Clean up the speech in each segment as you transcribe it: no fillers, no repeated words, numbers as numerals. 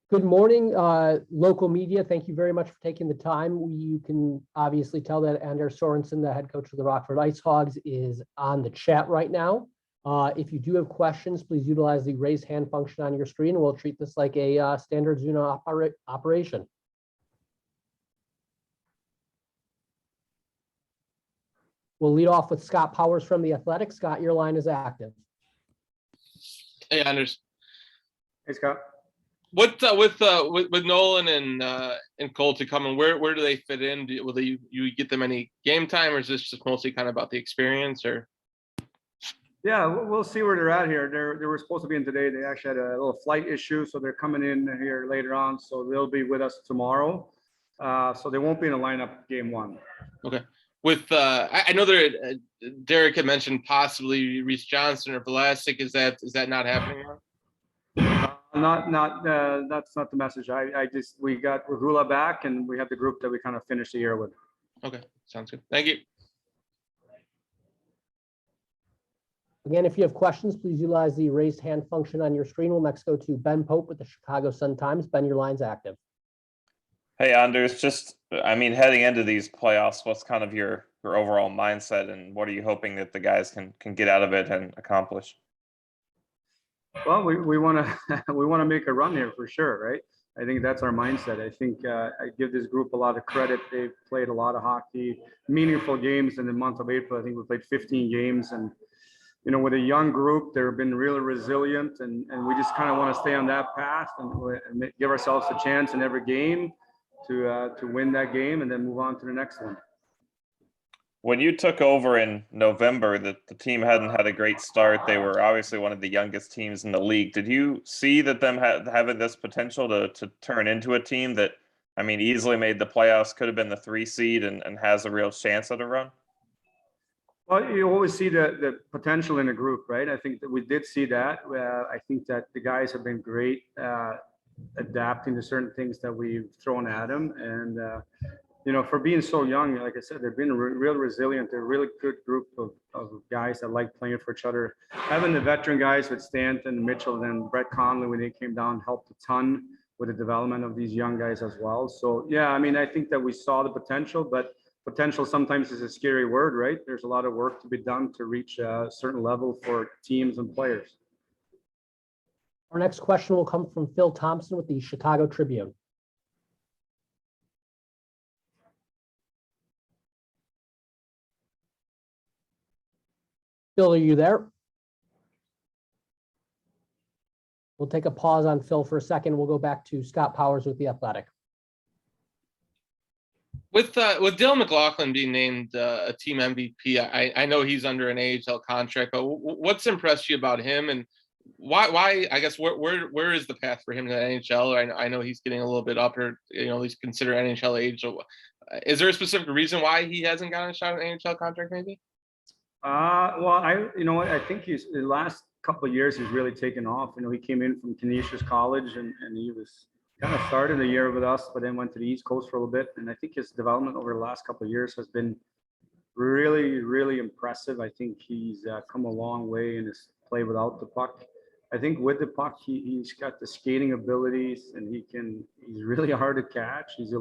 Good morning, local media. Thank you very much for taking the time. You can obviously tell that Anders Sorensen, the head coach of the Rockford IceHogs, is on the chat right now. If you do have questions, please utilize the raise hand function on your screen. We'll treat this like a standard Zoom operation. We'll lead off with Scott Powers from The Athletic. Scott, your line is active. Hey, Anders. Hey, Scott. What with Nolan and Colty coming, where do they fit in? Will you get them any game time, or is this just mostly kind of about the experience? Or yeah, we'll see where they're at here. They were supposed to be in today. They actually had a little flight issue, so they're coming in here later on. So they'll be with us tomorrow. So they won't be in the lineup game one. Okay. With I know there Derek had mentioned possibly Reese Johnson or Vlasic. Is that not happening now? That's not the message. We got Regula back, and we have the group that we kind of finished the year with. Okay, sounds good. Thank you. Again, if you have questions, please utilize the raised hand function on your screen. We'll next go to Ben Pope with the Chicago Sun-Times. Ben, your line's active. Hey, Anders, heading into these playoffs, what's kind of your overall mindset, and what are you hoping that the guys can get out of it and accomplish? Well, we want to make a run here for sure, right? I think that's our mindset. I think I give this group a lot of credit. They've played a lot of hockey, meaningful games in the month of April. I think we played 15 games, and with a young group, they've been really resilient, and we just kind of want to stay on that path and give ourselves a chance in every game to win that game and then move on to the next one. When you took over in November, the team hadn't had a great start. They were obviously one of the youngest teams in the league. Did you see that them having this potential to turn into a team that, easily made the playoffs, could have been the 3 seed and has a real chance at a run? Well, you always see the potential in a group, right? I think that we did see that. I think that the guys have been great adapting to certain things that we've thrown at them. And, for being so young, like I said, they've been real resilient. They're a really good group of guys that like playing for each other. Having the veteran guys with Stanton, Mitchell, and Brett Connolly when they came down helped a ton with the development of these young guys as well. So, yeah, I think that we saw the potential, but potential sometimes is a scary word, right? There's a lot of work to be done to reach a certain level for teams and players. Our next question will come from Phil Thompson with the Chicago Tribune. Phil, are you there? We'll take a pause on Phil for a second. We'll go back to Scott Powers with The Athletic. With Dylan Mclaughlin being named a team MVP, I know he's under an AHL contract, but what's impressed you about him, and why I guess where is the path for him to the NHL? I know he's getting a little bit up, or at least consider NHL age. Is there a specific reason why he hasn't gotten a shot at an NHL contract maybe? Well, I think the last couple of years he's really taken off. He came in from Canisius College and he was kind of started the year with us, but then went to the East Coast for a little bit. And I think his development over the last couple of years has been really, really impressive. I think he's come a long way in his play without the puck. I think with the puck, he's got the skating abilities, and he's really hard to catch. He's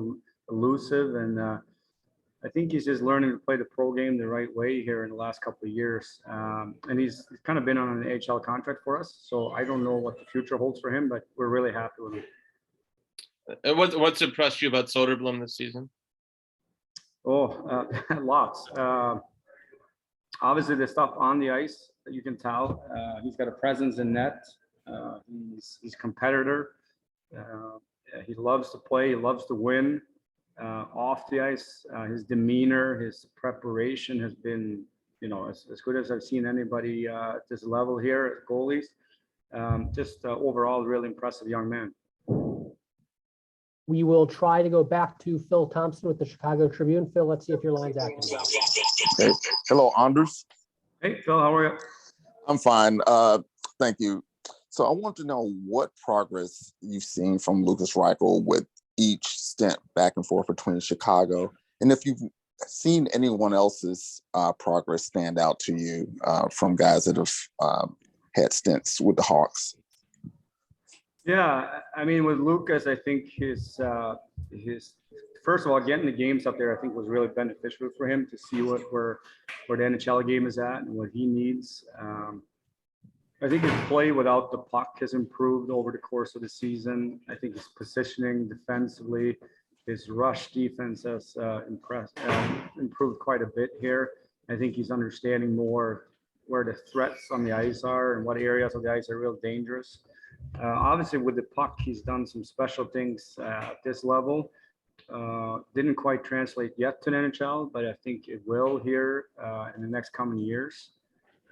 elusive, and I think he's just learning to play the pro game the right way here in the last couple of years. And he's kind of been on an AHL contract for us. So I don't know what the future holds for him, but we're really happy with him. And what's impressed you about Soderblom this season? Lots. Obviously, the stuff on the ice that you can tell. He's got a presence in net. He's a competitor. He loves to play. He loves to win. Off the ice, his demeanor, his preparation has been, as good as I've seen anybody at this level here at goalies. Overall, really impressive young man. We will try to go back to Phil Thompson with the Chicago Tribune. Phil, let's see if your line's active. Hey. Hello, Anders. Hey, Phil, how are you? I'm fine. Thank you. So I want to know what progress you've seen from Lucas Reichel with each stint back and forth between Chicago, and if you've seen anyone else's progress stand out to you from guys that have had stints with the Hawks. Yeah, I mean, with Lucas, I think his first of all, getting the games up there, I think was really beneficial for him to see where the NHL game is at and what he needs. I think his play without the puck has improved over the course of the season. I think his positioning defensively, his rush defense has improved quite a bit here. I think he's understanding more where the threats on the ice are and what areas of the ice are real dangerous. Obviously, with the puck, he's done some special things at this level. Didn't quite translate yet to the NHL, but I think it will here in the next coming years.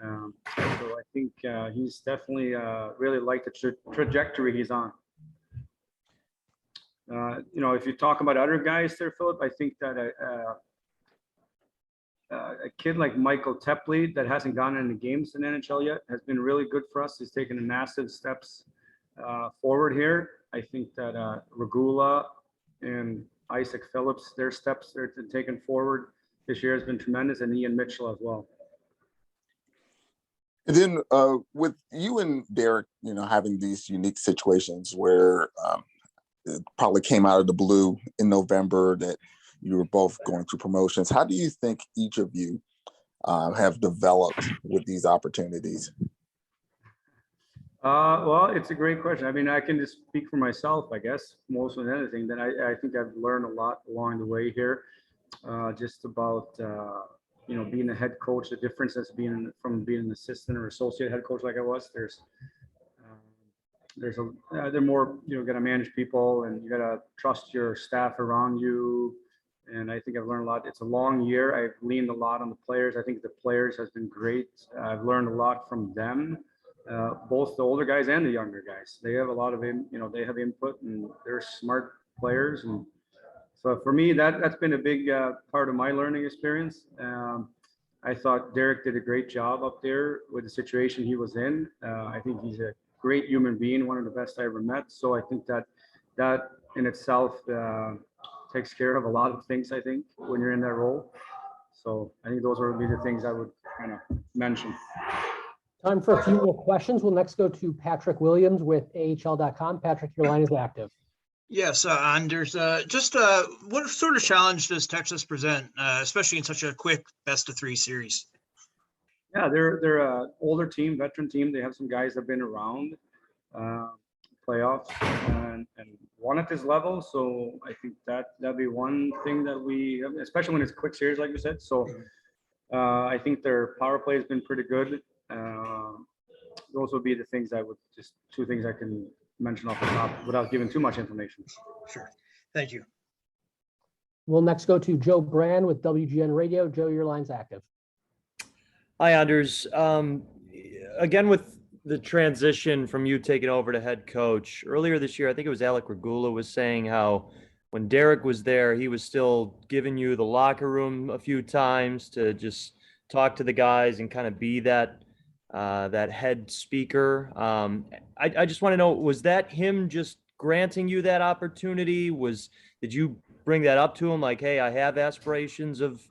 So I think he's definitely really like the trajectory he's on. If you talk about other guys there, Philip, I think that a kid like Michael Tepley that hasn't gone into games in the NHL yet has been really good for us. He's taken massive steps forward here. I think that Regula and Isaac Phillips, their steps they're taken forward this year has been tremendous, and Ian Mitchell as well. And then with you and Derek, having these unique situations where it probably came out of the blue in November that you were both going through promotions, how do you think each of you have developed with these opportunities? Well, it's a great question. I mean, I can just speak for myself, I guess, most than anything. That I think I've learned a lot along the way here, just about being a head coach. The difference as from being an assistant or associate head coach like I was. They're more got to manage people and you got to trust your staff around you. And I think I've learned a lot. It's a long year. I've leaned a lot on the players. I think the players has been great. I've learned a lot from them. Both the older guys and the younger guys, they have a lot of they have input and they're smart players. And so for me, that's been a big part of my learning experience. I thought Derek did a great job up there with the situation he was in. I think he's a great human being, one of the best I ever met. So I think that in itself takes care of a lot of things, I think, when you're in that role. So I think those would be the things I would kind of mention. Time for a few more questions. We'll next go to Patrick Williams with AHL.com. Patrick, your line is active. Yes, Anders. What sort of challenge does Texas present, especially in such a quick best-of-3 series? Yeah, they're an older team, veteran team. They have some guys that have been around playoffs and won at this level. So I think that'd be one thing that we, especially when it's quick series, like you said. So I think their power play has been pretty good. Those would be the things two things I can mention off the top without giving too much information. Sure. Thank you. We'll next go to Joe Brand with WGN Radio. Joe, your line's active. Hi, Anders. Again, with the transition from you taking over to head coach earlier this year, I think it was Alec Regula was saying how when Derek was there, he was still giving you the locker room a few times to just talk to the guys and kind of be that head speaker. I just want to know, was that him just granting you that opportunity? Did you bring that up to him? Like, hey, I have aspirations of,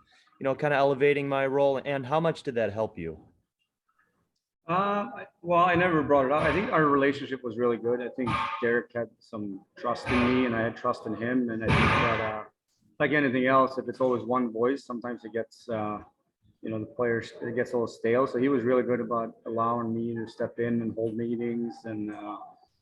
kind of elevating my role, and how much did that help you? Well, I never brought it up. I think our relationship was really good. I think Derek had some trust in me and I had trust in him. And I think that, like anything else, if it's always one voice, sometimes it gets, the players, it gets a little stale. So he was really good about allowing me to step in and hold meetings. And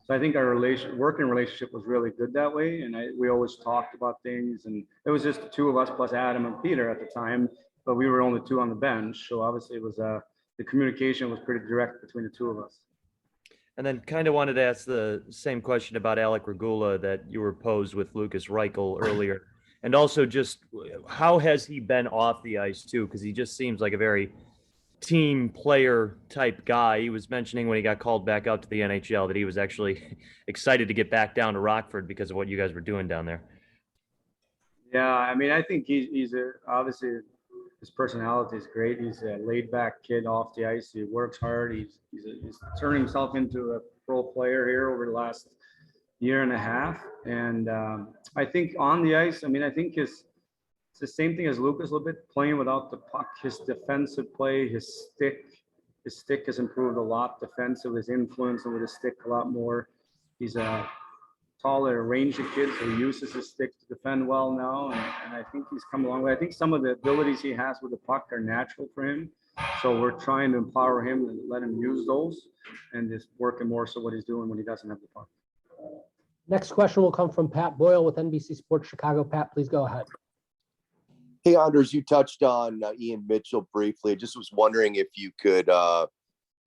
so I think our working relationship was really good that way. And we always talked about things. And it was just the two of us plus Adam and Peter at the time, but we were only two on the bench. So obviously it was the communication was pretty direct between the two of us. And then kind of wanted to ask the same question about Alec Regula that you were posed with Lucas Reichel earlier. And also just how has he been off the ice too? Because he just seems like a very team player type guy. He was mentioning when he got called back up to the NHL that he was actually excited to get back down to Rockford because of what you guys were doing down there. Yeah, I mean, I think he's obviously his personality is great. He's a laid back kid off the ice. He works hard. He's turning himself into a pro player here over the last year and a half. And I think on the ice, I mean, I think it's the same thing as Lucas a little bit, playing without the puck. His defensive play, his stick has improved a lot. Defensive, his influence over the stick a lot more. he's a taller, rangy kid, so he uses his stick to defend well now, and I think he's come a long way. I think some of the abilities he has with the puck are natural for him, so we're trying to empower him and let him use those, and just working more so what he's doing when he doesn't have the puck. Next question will come from Pat Boyle with NBC Sports Chicago. Pat, please go ahead. Hey, Anders, you touched on Ian Mitchell briefly. I just was wondering if you could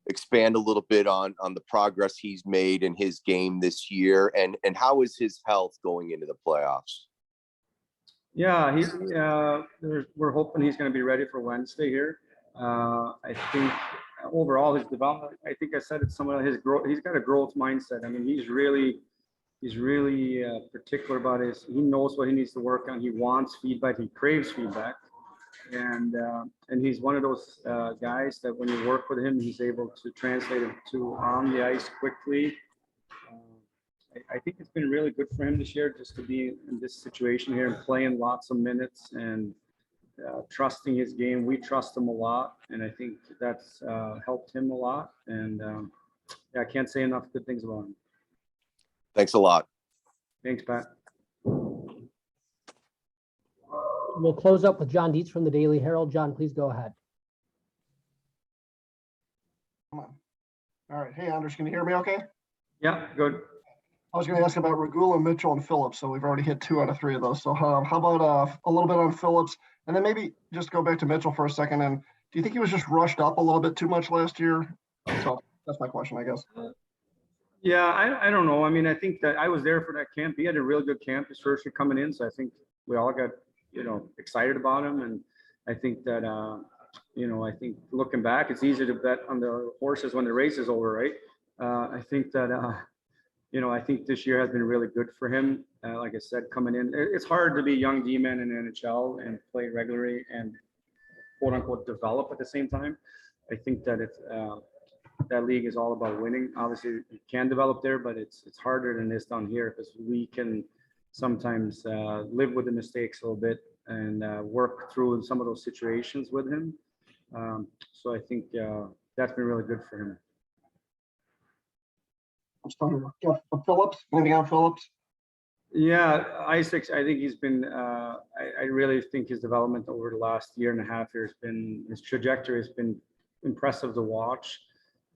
expand a little bit on the progress he's made in his game this year, and how is his health going into the playoffs? Yeah, we're hoping he's going to be ready for Wednesday here. I think overall his development, I think I said it's some of his growth. He's got a growth mindset. I mean, he's really particular about he knows what he needs to work on. He wants feedback. He craves feedback. And he's one of those guys that when you work with him, he's able to translate it to on the ice quickly. I think it's been really good for him this year just to be in this situation here and playing lots of minutes and trusting his game. We trust him a lot, and I think that's helped him a lot. And yeah, I can't say enough good things about him. Thanks a lot. Thanks, Pat. We'll close up with John Dietz from the Daily Herald. John, please go ahead. Come on. All right. Hey, Anders, can you hear me okay? Yeah, good. I was going to ask about Regula, Mitchell, and Phillips. So we've already hit 2 out of 3 of those. So how about a little bit on Phillips? And then maybe just go back to Mitchell for a second. And do you think he was just rushed up a little bit too much last year? So that's my question, I guess. Yeah, I don't know. I mean, I think that I was there for that camp. He had a really good camp his first year coming in. So I think we all got, excited about him. And I think that, I think looking back, it's easy to bet on the horses when the race is over, right? I think that, I think this year has been really good for him. Like I said, coming in, it's hard to be a young D-man in the NHL and play regularly and quote unquote develop at the same time. I think that it's, that league is all about winning. Obviously, you can develop there, but it's harder than this down here because we can sometimes live with the mistakes a little bit and work through some of those situations with him. So I think that's been really good for him. I'm starting with Phillips. Anything on Phillips? Yeah, Isaac, I think he's been, I really think his development over the last year and a half here has been, his trajectory has been impressive to watch.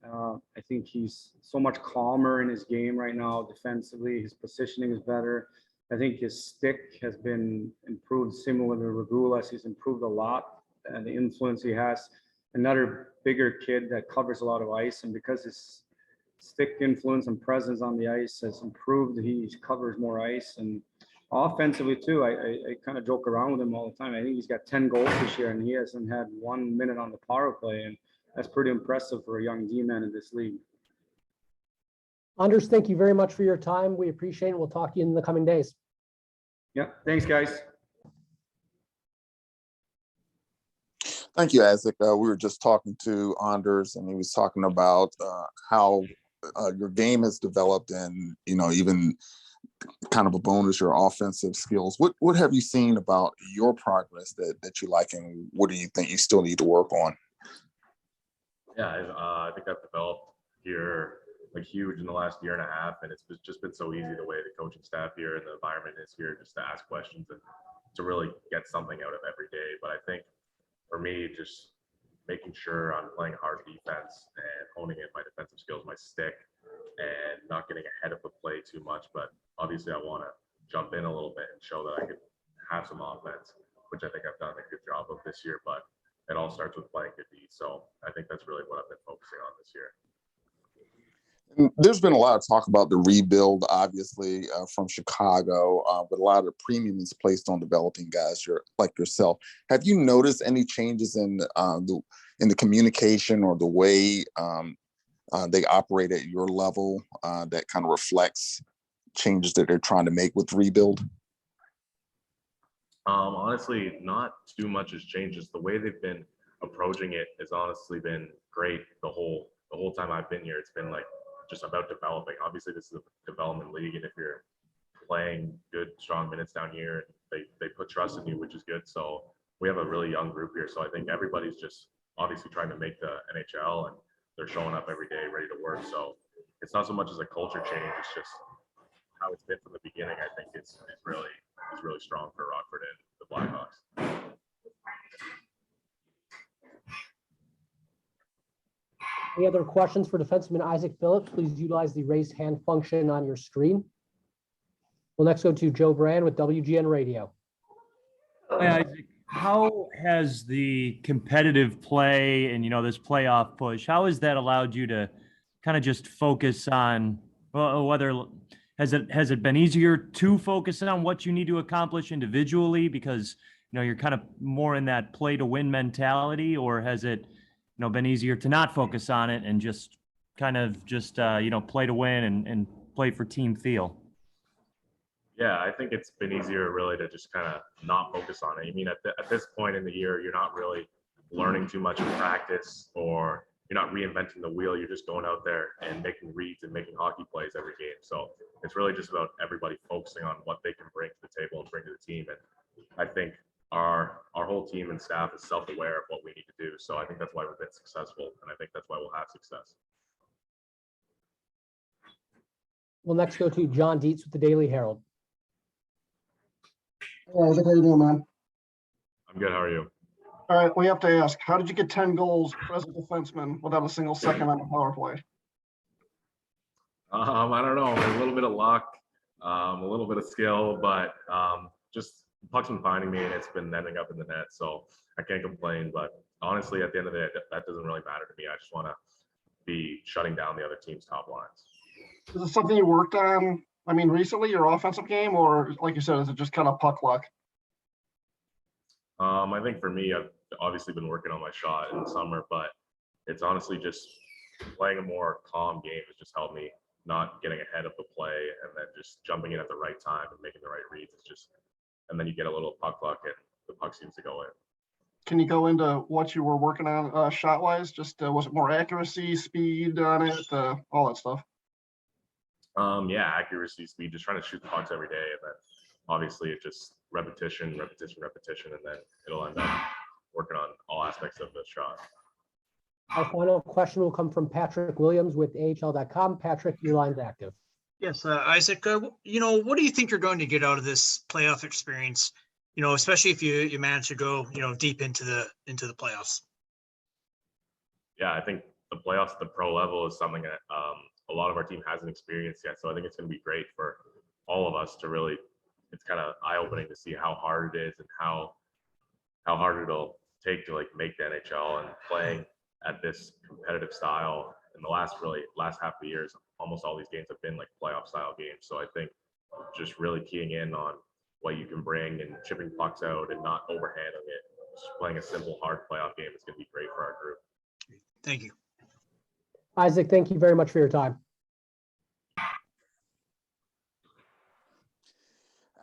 I think he's so much calmer in his game right now defensively. His positioning is better. I think his stick has been improved similar to Regulas. He's improved a lot, and the influence he has. Another bigger kid that covers a lot of ice, and because his stick influence and presence on the ice has improved, he covers more ice. And offensively too, I kind of joke around with him all the time. I think he's got 10 goals this year, and he hasn't had 1 minute on the power play, and that's pretty impressive for a young D-man in this league. Anders, thank you very much for your time. We appreciate it. We'll talk to you in the coming days. Yeah, thanks, guys. Thank you, Isaac. We were just talking to Anders, and he was talking about how your game has developed, and even kind of a bonus, your offensive skills. What have you seen about your progress that you like, and what do you think you still need to work on? Yeah, I think I've developed here huge in the last year and a half, and it's just been so easy the way the coaching staff here and the environment is here just to ask questions and to really get something out of every day. But I think for me, just making sure I'm playing hard defense and honing in my defensive skills, my stick, and not getting ahead of the play too much. But obviously I want to jump in a little bit and show that I could have some offense, which I think I've done a good job of this year, but it all starts with playing good D. So I think that's really what I've been focusing on this year. There's been a lot of talk about the rebuild, obviously, from Chicago, but a lot of premium is placed on developing guys like yourself. Have you noticed any changes in the communication or the way they operate at your level that kind of reflects changes that they're trying to make with rebuild? Honestly, not too much has changed. Just the way they've been approaching it has honestly been great. The whole time I've been here, it's been just about developing. Obviously, this is a development league, and if you're playing good, strong minutes down here, they put trust in you, which is good. So we have a really young group here. So I think everybody's just obviously trying to make the NHL, and they're showing up every day ready to work. So it's not so much as a culture change. It's just how it's been from the beginning, I think is really strong for Rockford and the Blackhawks. Any other questions for defenseman Isaac Phillips? Please utilize the raised hand function on your screen. We'll next go to Joe Brand with WGN Radio. Hi, Isaac. How has the competitive play and, this playoff push, how has that allowed you to kind of just focus on whether has it been easier to focus on what you need to accomplish individually because, you're kind of more in that play to win mentality, or has it, been easier to not focus on it and just kind of play to win and play for team feel? Yeah, I think it's been easier really to just kind of not focus on it. I mean, at this point in the year, you're not really learning too much in practice, or you're not reinventing the wheel. You're just going out there and making reads and making hockey plays every game. So it's really just about everybody focusing on what they can bring to the table and bring to the team. And I think our whole team and staff is self-aware of what we need to do. So I think that's why we've been successful, and I think that's why we'll have success. We'll next go to John Dietz with the Daily Herald. Hey, Isaac, how you doing, man? I'm good. How are you? All right, we have to ask, how did you get 10 goals as a defenseman without a single second on the power play? I don't know. A little bit of luck, a little bit of skill, but just puck's been finding me, and it's been ending up in the net. So I can't complain. But honestly, at the end of the day, that doesn't really matter to me. I just want to be shutting down the other team's top lines. Is it something you worked on, recently, your offensive game, or like you said, is it just kind of puck luck? I think for me, I've obviously been working on my shot in the summer, but it's honestly just playing a more calm game has just helped me not getting ahead of the play, and then just jumping in at the right time and making the right reads. It's just, and then you get a little puck luck and the puck seems to go in. Can you go into what you were working on shot wise? Just was it more accuracy, speed on it, all that stuff? Yeah, accuracy, speed, just trying to shoot the pucks every day, and then obviously it just repetition, and then it'll end up working on all aspects of the shot. Our final question will come from Patrick Williams with AHL.com. Patrick, your line's active. Yes, Isaac, what do you think you're going to get out of this playoff experience? Especially if you manage to go, deep into the playoffs. Yeah, I think the playoffs at the pro level is something that a lot of our team hasn't experienced yet. So I think it's going to be great for all of us to really, it's kind of eye-opening to see how hard it is and how hard it'll take to make the NHL, and playing at this competitive style in the last half of the years. Almost all these games have been playoff style games. So I think just really keying in on what you can bring and chipping pucks out and not overhandling it, just playing a simple, hard playoff game is going to be great for our group. Thank you. Isaac, thank you very much for your time.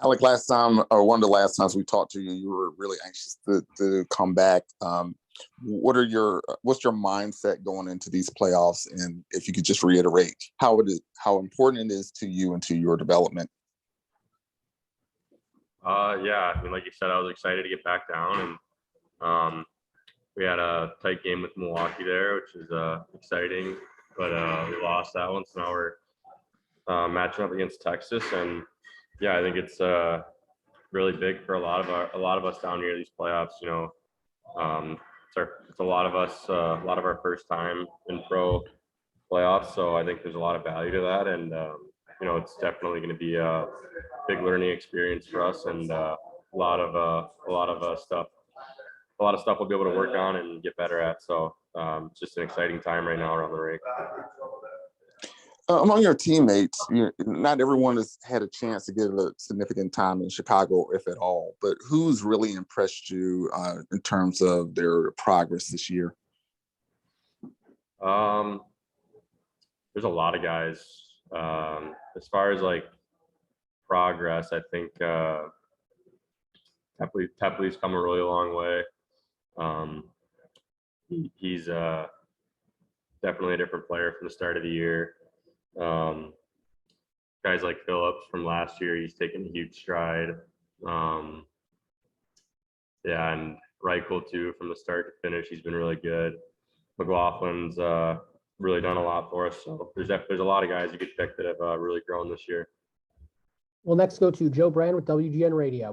Alec, last time, or one of the last times we talked to you, you were really anxious to come back. What's your mindset going into these playoffs? And if you could just reiterate how important it is to you and to your development. Yeah, like you said, I was excited to get back down, and we had a tight game with Milwaukee there, which is exciting, but we lost that one. So now we're matching up against Texas, and yeah, I think it's really big for a lot of us down here. These playoffs, it's a lot of us, a lot of our first time in pro playoffs. So I think there's a lot of value to that, and it's definitely going to be a big learning experience for us, and a lot of stuff we'll be able to work on and get better at. So it's just an exciting time right now around the rink. Among your teammates, not everyone has had a chance to get a significant time in Chicago, if at all, but who's really impressed you in terms of their progress this year? There's a lot of guys. As far as progress, I think Tepley's come a really long way. He's definitely a different player from the start of the year. Guys like Phillips from last year, he's taken a huge stride. And Reichel too, from the start to finish, he's been really good. Mclaughlin's really done a lot for us. So there's a lot of guys you could pick that have really grown this year. We'll next go to Joe Brand with WGN Radio.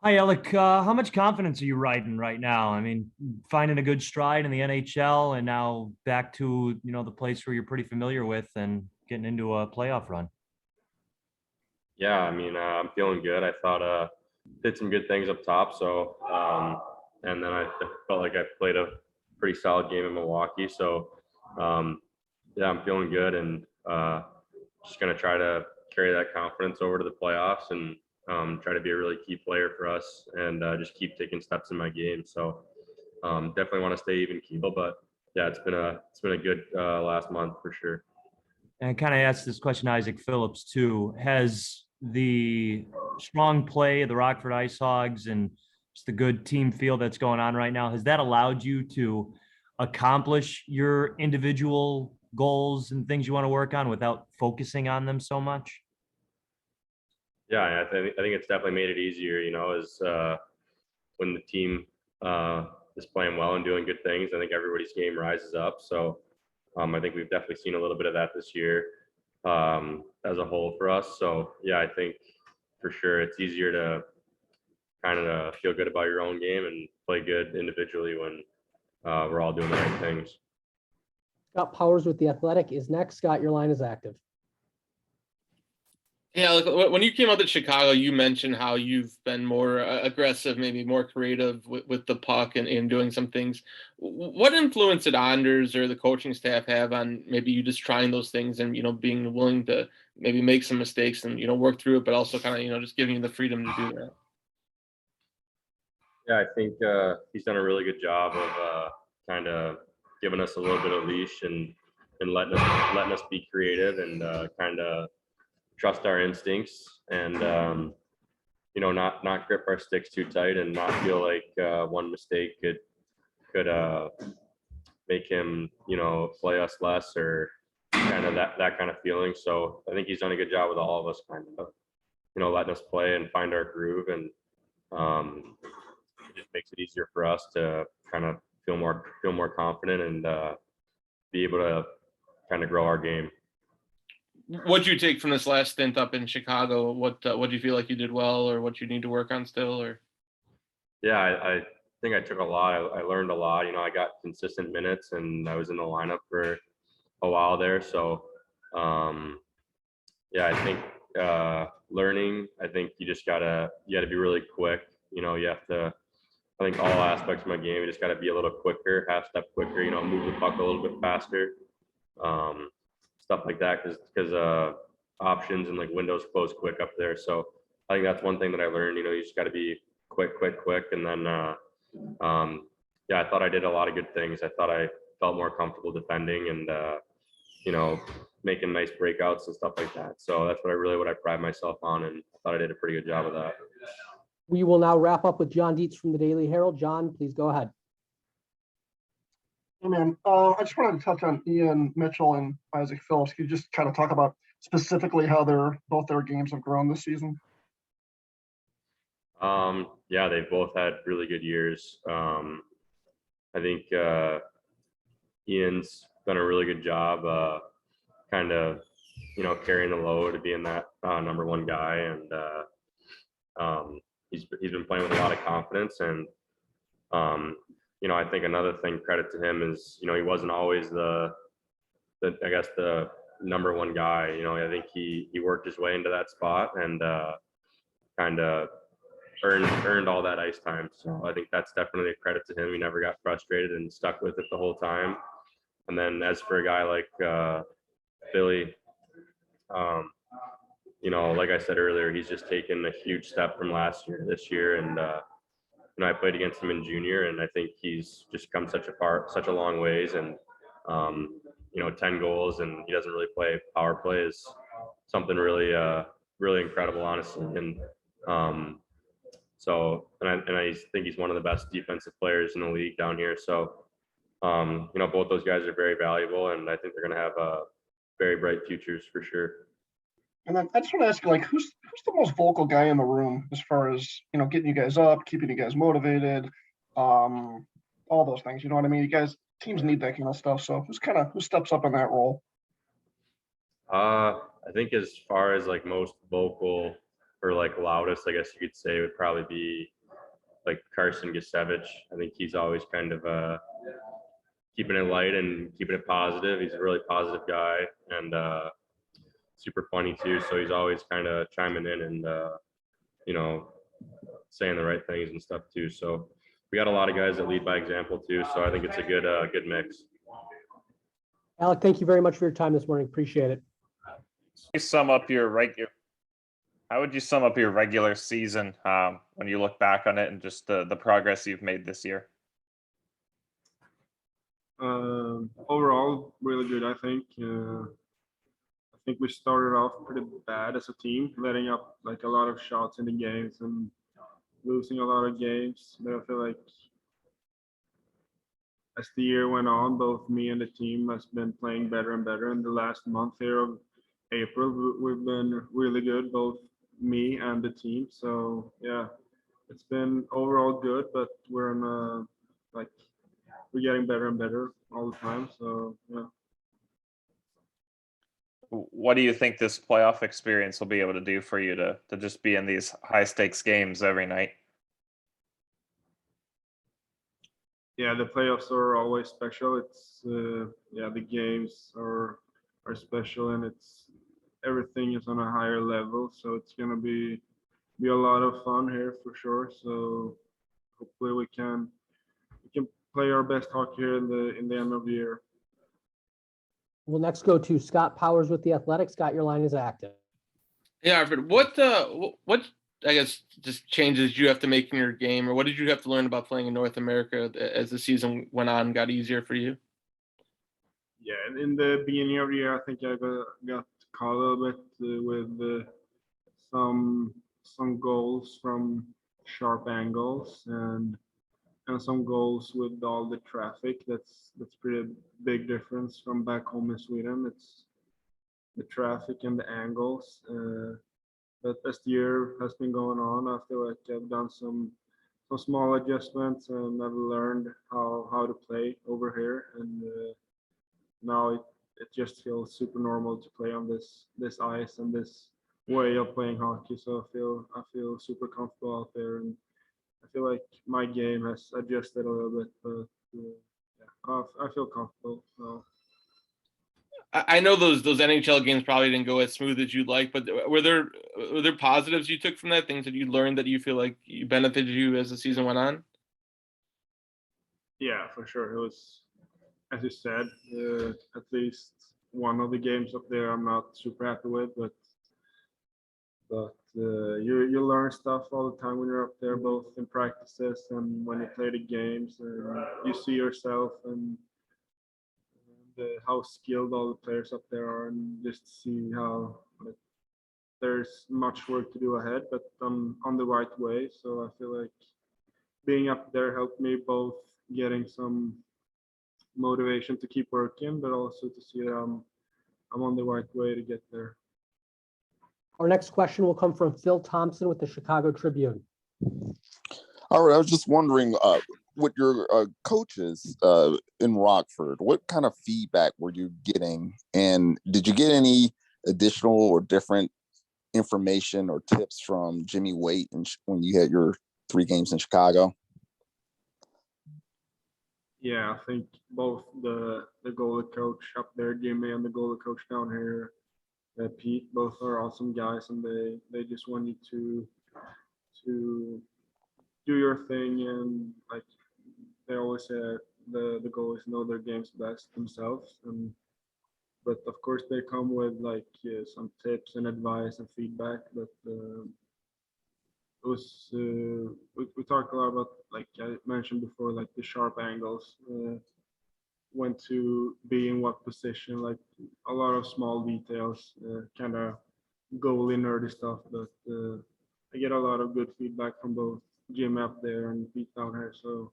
Hi, Alec. How much confidence are you riding right now? I mean, finding a good stride in the NHL and now back to, the place where you're pretty familiar with and getting into a playoff run. Yeah, I mean, I'm feeling good. I thought did some good things up top. So, and then I felt like I played a pretty solid game in Milwaukee. So, yeah, I'm feeling good and just going to try to carry that confidence over to the playoffs and try to be a really key player for us and just keep taking steps in my game. So definitely want to stay even keel, but yeah, it's been a good last month for sure. And I kind of asked this question to Isaac Phillips too. Has the strong play of the Rockford IceHogs and just the good team feel that's going on right now, has that allowed you to accomplish your individual goals and things you want to work on without focusing on them so much? Yeah, I think it's definitely made it easier, as when the team is playing well and doing good things, I think everybody's game rises up. So I think we've definitely seen a little bit of that this year as a whole for us. So yeah, I think for sure it's easier to kind of feel good about your own game and play good individually when we're all doing the right things. Scott Powers with The Athletic is next. Scott, your line is active. Yeah, like when you came out to Chicago, you mentioned how you've been more aggressive, maybe more creative with the puck and doing some things. What influence did Anders or the coaching staff have on maybe you just trying those things and, being willing to maybe make some mistakes and, work through it, but also kind of, just giving you the freedom to do that? Yeah, I think he's done a really good job of kind of giving us a little bit of leash and letting us be creative and kind of trust our instincts and not grip our sticks too tight and not feel like one mistake could make him play us less or kind of that kind of feeling. So I think he's done a good job with all of us kind of letting us play and find our groove, and it just makes it easier for us to kind of feel more confident and be able to kind of grow our game. What do you take from this last stint up in Chicago? What do you feel like you did well, or what you need to work on still? Or yeah, I think I took a lot. I learned a lot. I got consistent minutes, and I was in the lineup for a while there. So yeah, I think learning. I think you gotta be really quick. You have to. I think all aspects of my game, you just got to be a little quicker, half step quicker. Move the puck a little bit faster. Stuff like that, because options and like windows close quick up there. So I think that's one thing that I learned. You just got to be quick, and then yeah, I thought I did a lot of good things. I thought I felt more comfortable defending and making nice breakouts and stuff like that. So that's what I pride myself on, and I thought I did a pretty good job of that. We will now wrap up with John Dietz from the Daily Herald. John, please go ahead. Hey, man. I just wanted to touch on Ian Mitchell and Isaac Phillips. Could you just kind of talk about specifically how both their games have grown this season? Yeah, they've both had really good years. I think Ian's done a really good job kind of, carrying the load of being that number one guy. And he's been playing with a lot of confidence. And, I think another thing, credit to him, is, he wasn't always the number one guy. I think he worked his way into that spot and kind of earned all that ice time. So I think that's definitely a credit to him. He never got frustrated and stuck with it the whole time. And then as for a guy like Billy, like I said earlier, he's just taken a huge step from last year to this year. And I played against him in junior, and I think he's just come such a long ways. And 10 goals, and he doesn't really play power play, is something really really incredible, honestly. And so I think he's one of the best defensive players in the league down here. So both those guys are very valuable, and I think they're going to have very bright futures for sure. And then I just want to ask you, like, who's the most vocal guy in the room as far as, getting you guys up, keeping you guys motivated, all those things, you know what I mean? Teams need that kind of stuff. So who steps up in that role? I think as far as like most vocal or like loudest, I guess you could say, would probably be like Carson Gisevich. I think he's always kind of keeping it light and keeping it positive. He's a really positive guy and super funny too. So he's always kind of chiming in and you know, saying the right things and stuff too. So we got a lot of guys that lead by example too. So I think it's a good mix. Alec, thank you very much for your time this morning. Appreciate it. You sum up your how would you sum up your regular season when you look back on it and just the progress you've made this year? Overall, really good, I think. I think we started off pretty bad as a team, letting up like a lot of shots in the games and losing a lot of games. But I feel like as the year went on, both me and the team has been playing better and better. In the last month here of April, we've been really good, both me and the team. So yeah, it's been overall good, but we're in we're getting better and better all the time. So yeah. What do you think this playoff experience will be able to do for you to just be in these high stakes games every night? Yeah, the playoffs are always special. It's yeah, the games are special, and it's everything is on a higher level. So it's gonna be a lot of fun here for sure. So hopefully we can play our best hockey here in the end of the year. We'll next go to Scott Powers with the Athletics. Scott, your line is active. Yeah, Alfred, what I guess just changes you have to make in your game, or what did you have to learn about playing in North America as the season went on, got easier for you? Yeah, in the beginning of the year, I think I got caught a little bit with some goals from sharp angles and some goals with all the traffic. That's pretty big difference from back home in Sweden. It's the traffic and the angles. But as the year has been going on, I feel like I've done some small adjustments and I've learned how to play over here. And now it just feels super normal to play on this ice and this way of playing hockey. So I feel super comfortable out there, and I feel like my game has adjusted a little bit, but yeah, I feel comfortable. So. I know those NHL games probably didn't go as smooth as you'd like, but were there positives you took from that, things that you learned that you feel like you benefited you as the season went on? Yeah, for sure. It was, as you said, at least one of the games up there I'm not super happy with, but you learn stuff all the time when you're up there, both in practices and when you play the games, and you see yourself and how skilled all the players up there are, and just see how there's much work to do ahead, but on the right way. So I feel like being up there helped me both getting some motivation to keep working, but also to see that I'm on the right way to get there. Our next question will come from Phil Thompson with the Chicago Tribune. All right, I was just wondering, with your coaches in Rockford, what kind of feedback were you getting? And did you get any additional or different information or tips from Jimmy Waite when you had your 3 games in Chicago? Yeah, I think both the goalie coach up there, Jimmy, and the goalie coach down here, Pete, both are awesome guys, and they just want you to do your thing, and like they always say, the goalies know their games best themselves, but of course they come with like some tips and advice and feedback. But it was we talked a lot about, like I mentioned before, like the sharp angles, when to be in what position, like a lot of small details, kind of goalie nerdy stuff. But I get a lot of good feedback from both Jim up there and Pete down here. So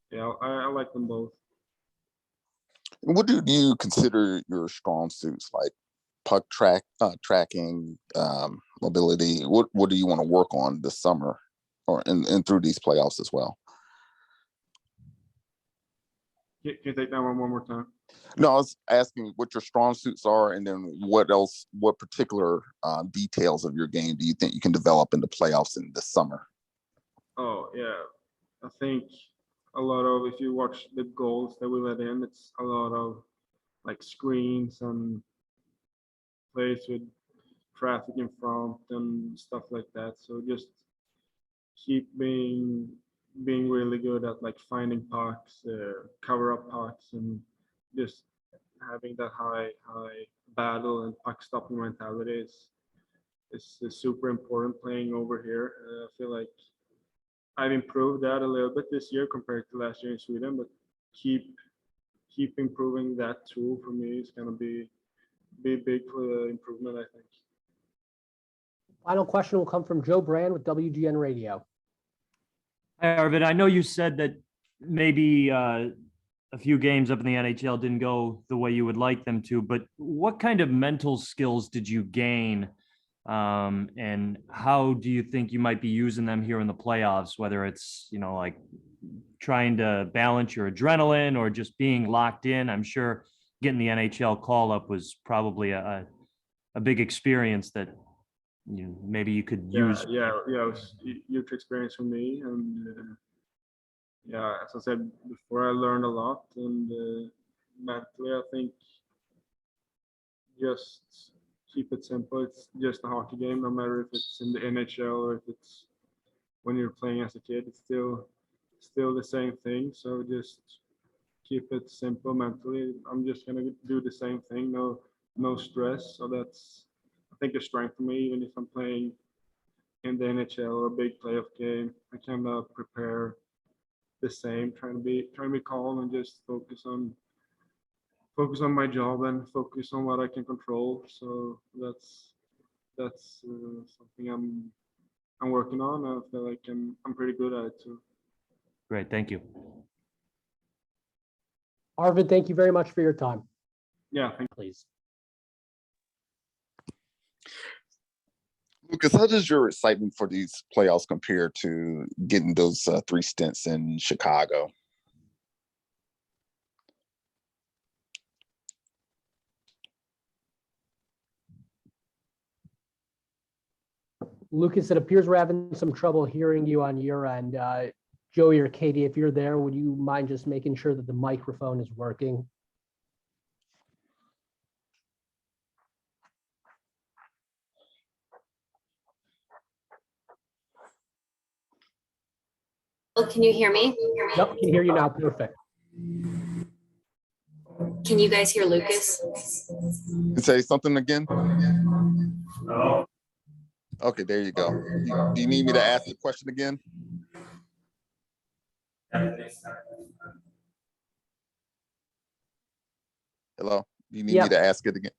yeah, I like them both. And what do you consider your strong suits, like puck tracking, mobility? What do you want to work on this summer or and through these playoffs as well? Can you take that one more time? No, I was asking what your strong suits are, and then what else, what particular details of your game do you think you can develop in the playoffs in the summer? Oh yeah, I think a lot of, if you watch the goals that we let in, it's a lot of like screens and plays with traffic in front and stuff like that. So just keep being really good at like finding pucks, cover up pucks, and just having that high battle and puck stopping mentality is super important playing over here. I feel like I've improved that a little bit this year compared to last year in Sweden, but keep improving that tool for me is gonna be big for the improvement, I think. Final question will come from Joe Brand with WGN Radio. Hi, Arvid. I know you said that maybe a few games up in the NHL didn't go the way you would like them to, but what kind of mental skills did you gain? And how do you think you might be using them here in the playoffs, whether it's, like trying to balance your adrenaline or just being locked in? I'm sure getting the NHL call up was probably a big experience that maybe you could use. Yeah, it was a huge experience for me, and yeah, as I said before, I learned a lot, and mentally, I think just keep it simple. It's just a hockey game, no matter if it's in the NHL or if it's when you're playing as a kid. It's still the same thing. So just keep it simple mentally. I'm just gonna do the same thing. No stress. So that's, I think, a strength for me. Even if I'm playing in the NHL or a big playoff game, I kind of prepare the same. Trying to be calm and just focus on my job and focus on what I can control. So that's something I'm working on. I feel like I'm pretty good at it too. Great, thank you. Arvid, thank you very much for your time. Yeah, please. Lucas, how does your excitement for these playoffs compare to getting those 3 stints in Chicago? Lucas, it appears we're having some trouble hearing you on your end. Joey or Katie, if you're there, would you mind just making sure that the microphone is working? Can you hear me? Yep, can hear you now. Perfect. Can you guys hear Lucas? Say something again? Okay, there you go. Do you need me to ask the question again? Hello? Do you need me to ask it again?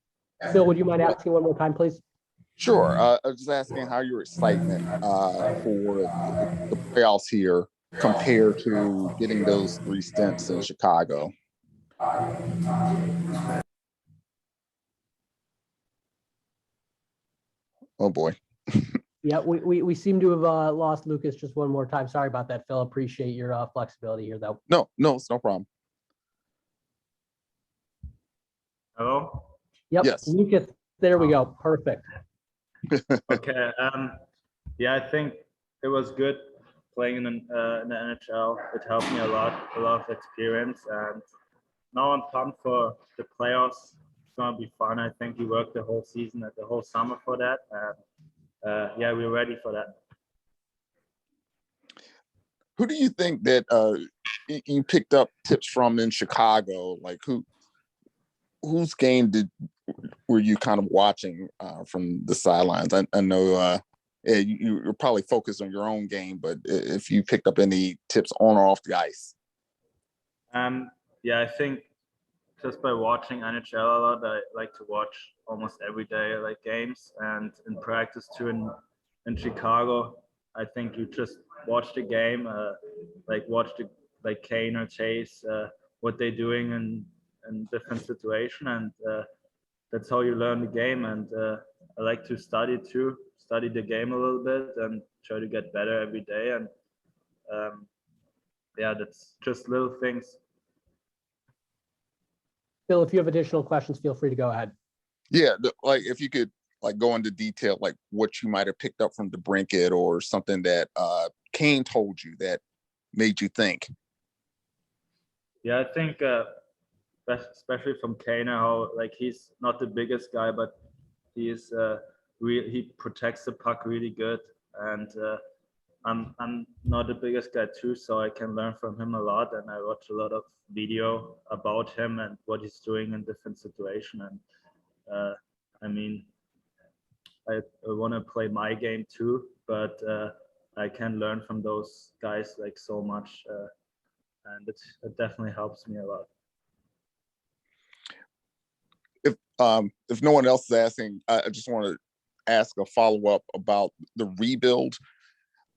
Phil, would you mind asking one more time, please? Sure. I was just asking how your excitement for the playoffs here compared to getting those 3 stints in Chicago. Oh boy. Yeah, we seem to have lost Lucas just one more time. Sorry about that, Phil. Appreciate your flexibility here, though. No, it's no problem. Hello? Yep, yes. Lucas, there we go. Perfect. Okay. Yeah, I think it was good playing in the NHL. It helped me a lot of experience, and now I'm pumped for the playoffs. It's gonna be fun. I think we worked the whole season and the whole summer for that, and yeah, we're ready for that. Who do you think that you picked up tips from in Chicago? Like whose game were you kind of watching from the sidelines? I know you're probably focused on your own game, but if you picked up any tips on or off the ice. Yeah, I think just by watching NHL a lot, I like to watch almost every day like games, and in practice too in Chicago. I think you just watch the game, watch Kane or Chase, what they're doing in different situation, and that's how you learn the game. And I like to study the game a little bit and try to get better every day. And yeah, that's just little things. Bill, if you have additional questions, feel free to go ahead. Yeah, like if you could like go into detail, like what you might have picked up from DeBrincat or something that Kane told you that made you think. Yeah, I think especially from Kane, how like he's not the biggest guy, but he's he protects the puck really good, and I'm not the biggest guy too, so I can learn from him a lot, and I watch a lot of video about him and what he's doing in different situations. And I mean, I want to play my game too, but I can learn from those guys like so much, and it definitely helps me a lot. If no one else is asking, I just want to ask a follow-up about the rebuild.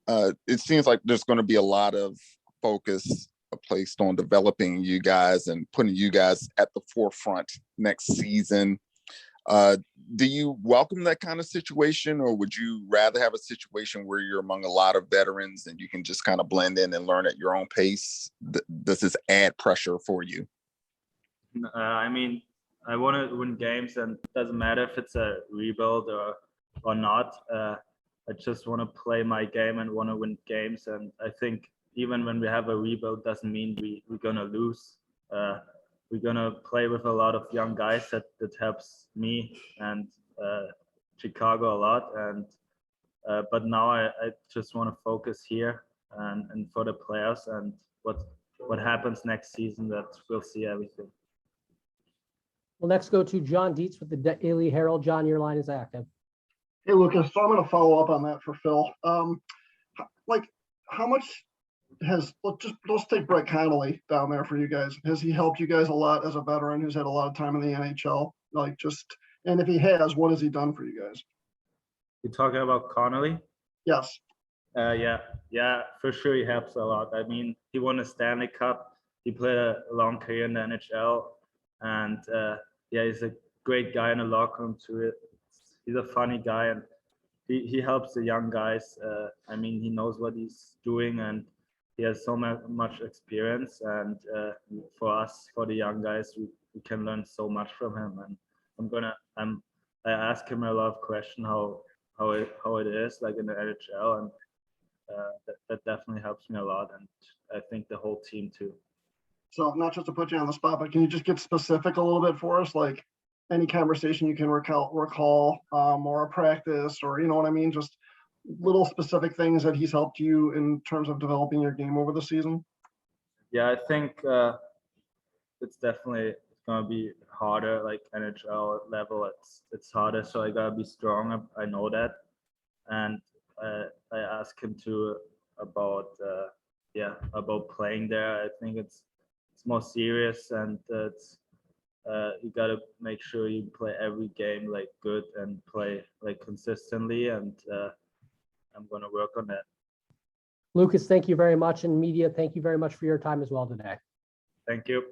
It seems like there's going to be a lot of focus placed on developing you guys and putting you guys at the forefront next season. Do you welcome that kind of situation, or would you rather have a situation where you're among a lot of veterans and you can just kind of blend in and learn at your own pace? Does this add pressure for you? I mean, I want to win games, and it doesn't matter if it's a rebuild or not. I just want to play my game and want to win games. And I think even when we have a rebuild, doesn't mean we're gonna lose. We're gonna play with a lot of young guys that helps me and Chicago a lot. And but now I just want to focus here and for the players, and what happens next season, that we'll see everything. We'll next go to John Dietz with the Daily Herald. John, your line is active. Hey, Lucas, so I'm going to follow up on that for Phil. Like, how much let's take Brett Connolly down there for you guys. Has he helped you guys a lot as a veteran who's had a lot of time in the NHL? And if he has, what has he done for you guys? You're talking about Connolly? Yes. Yeah, for sure he helps a lot. I mean, he won a Stanley Cup. He played a long career in the NHL, and yeah, he's a great guy in the locker room too. He's a funny guy, and he helps the young guys. I mean, he knows what he's doing, and he has so much experience. And for us, for the young guys, we can learn so much from him. And I ask him a lot of questions how it is like in the NHL, and that definitely helps me a lot, and I think the whole team too. So not just to put you on the spot, but can you just get specific a little bit for us, like any conversation you can recall, or a practice, or you know what I mean, just little specific things that he's helped you in terms of developing your game over the season? Yeah, I think it's definitely gonna be harder, like NHL level. It's harder, so I gotta be strong. I know that, and I asked him to about playing there. I think it's more serious, and it's you gotta make sure you play every game like good and play like consistently, and I'm gonna work on that. Lucas, thank you very much. And media, thank you very much for your time as well today. Thank you.